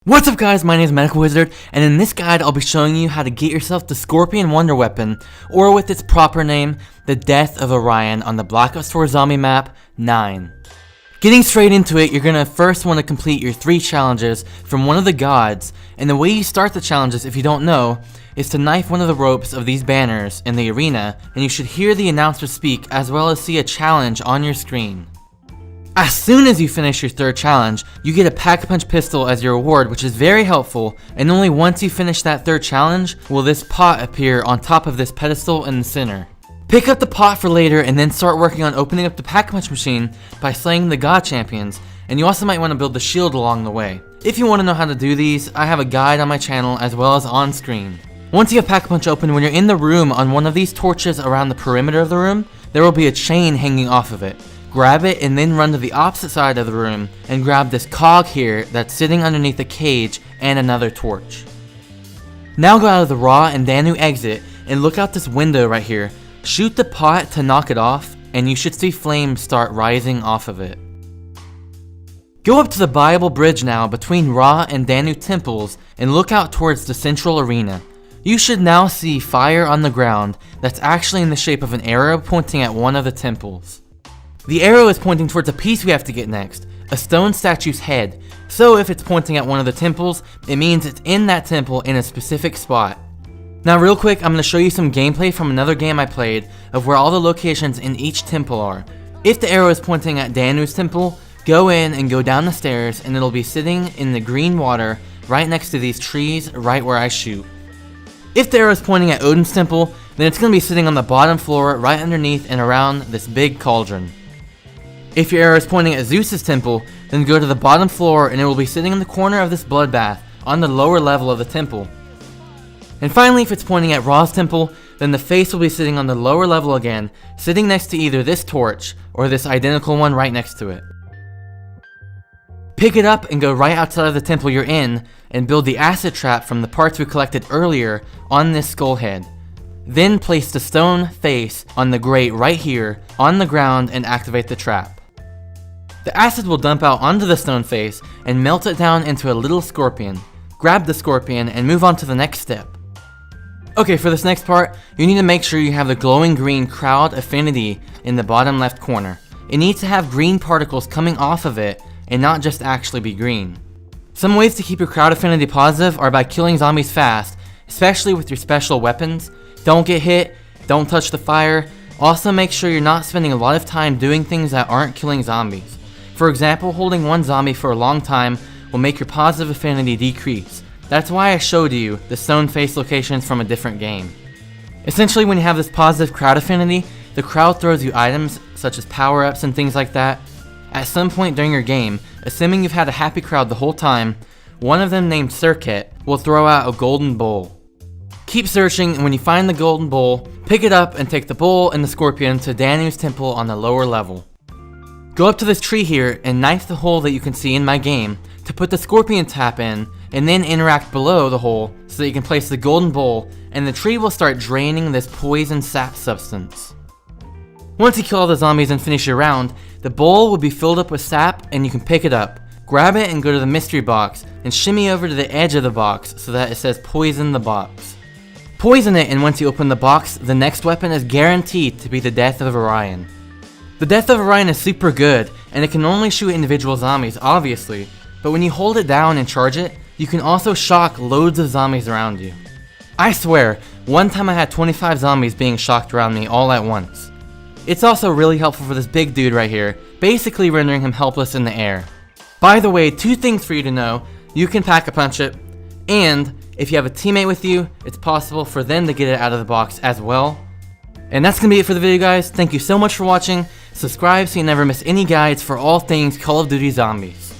What's up guys, my name is Medical Wizard, and in this guide I'll be showing you how to get yourself the Scorpion Wonder Weapon, or with its proper name, the Death of Orion on the Black Ops 4 zombie map 9. Getting straight into it, you're gonna first want to complete your 3 challenges from one of the gods, and the way you start the challenges, if you don't know, is to knife one of the ropes of these banners in the arena, and you should hear the announcer speak as well as see a challenge on your screen. As soon as you finish your 3rd challenge, you get a Pack-a-Punch pistol as your reward, which is very helpful, and only once you finish that 3rd challenge will this pot appear on top of this pedestal in the center. Pick up the pot for later and then start working on opening up the Pack-a-Punch machine by slaying the god champions, and you also might want to build the shield along the way. If you want to know how to do these, I have a guide on my channel as well as on screen. Once you have Pack-a-Punch open, when you're in the room on one of these torches around the perimeter of the room, there will be a chain hanging off of it. Grab it and then run to the opposite side of the room and grab this cog here that's sitting underneath a cage and another torch. Now go out of the Ra and Danu exit and look out this window right here. Shoot the pot to knock it off and you should see flames start rising off of it. Go up to the Bible Bridge now between Ra and Danu temples and look out towards the central arena. You should now see fire on the ground that's actually in the shape of an arrow pointing at one of the temples. The arrow is pointing towards a piece we have to get next, a stone statue's head, so if it's pointing at one of the temples, it means it's in that temple in a specific spot. Now real quick, I'm going to show you some gameplay from another game I played of where all the locations in each temple are. If the arrow is pointing at Danu's temple, go in and go down the stairs and it'll be sitting in the green water right next to these trees right where I shoot. If the arrow is pointing at Odin's temple, then it's going to be sitting on the bottom floor right underneath and around this big cauldron. If your arrow is pointing at Zeus's temple, then go to the bottom floor and it will be sitting in the corner of this bloodbath on the lower level of the temple. And finally, if it's pointing at Ra's temple, then the face will be sitting on the lower level again, sitting next to either this torch or this identical one right next to it. Pick it up and go right outside of the temple you're in and build the acid trap from the parts we collected earlier on this skull head. Then place the stone face on the grate right here on the ground and activate the trap. The acid will dump out onto the stone face and melt it down into a little scorpion. Grab the scorpion and move on to the next step. Okay, for this next part, you need to make sure you have the glowing green crowd affinity in the bottom left corner. It needs to have green particles coming off of it and not just actually be green. Some ways to keep your crowd affinity positive are by killing zombies fast, especially with your special weapons. Don't get hit, don't touch the fire. Also make sure you're not spending a lot of time doing things that aren't killing zombies. For example, holding one zombie for a long time will make your positive affinity decrease. That's why I showed you the stone face locations from a different game. Essentially, when you have this positive crowd affinity, the crowd throws you items such as power-ups and things like that. At some point during your game, assuming you've had a happy crowd the whole time, one of them named Circuit will throw out a golden bowl. Keep searching, and when you find the golden bowl, pick it up and take the bowl and the scorpion to Danu's temple on the lower level. Go up to this tree here and knife the hole that you can see in my game to put the scorpion tap in, and then interact below the hole so that you can place the golden bowl and the tree will start draining this poison sap substance. Once you kill all the zombies and finish your round, the bowl will be filled up with sap and you can pick it up. Grab it and go to the mystery box and shimmy over to the edge of the box so that it says poison the box. Poison it, and once you open the box, the next weapon is guaranteed to be the Death of Orion. The Death of Orion is super good, and it can only shoot individual zombies, obviously, but when you hold it down and charge it, you can also shock loads of zombies around you. I swear, one time I had 25 zombies being shocked around me all at once. It's also really helpful for this big dude right here, basically rendering him helpless in the air. By the way, 2 things for you to know: you can Pack-a-Punch it, and if you have a teammate with you, it's possible for them to get it out of the box as well. And that's gonna be it for the video, guys. Thank you so much for watching. Subscribe so you never miss any guides for all things Call of Duty Zombies.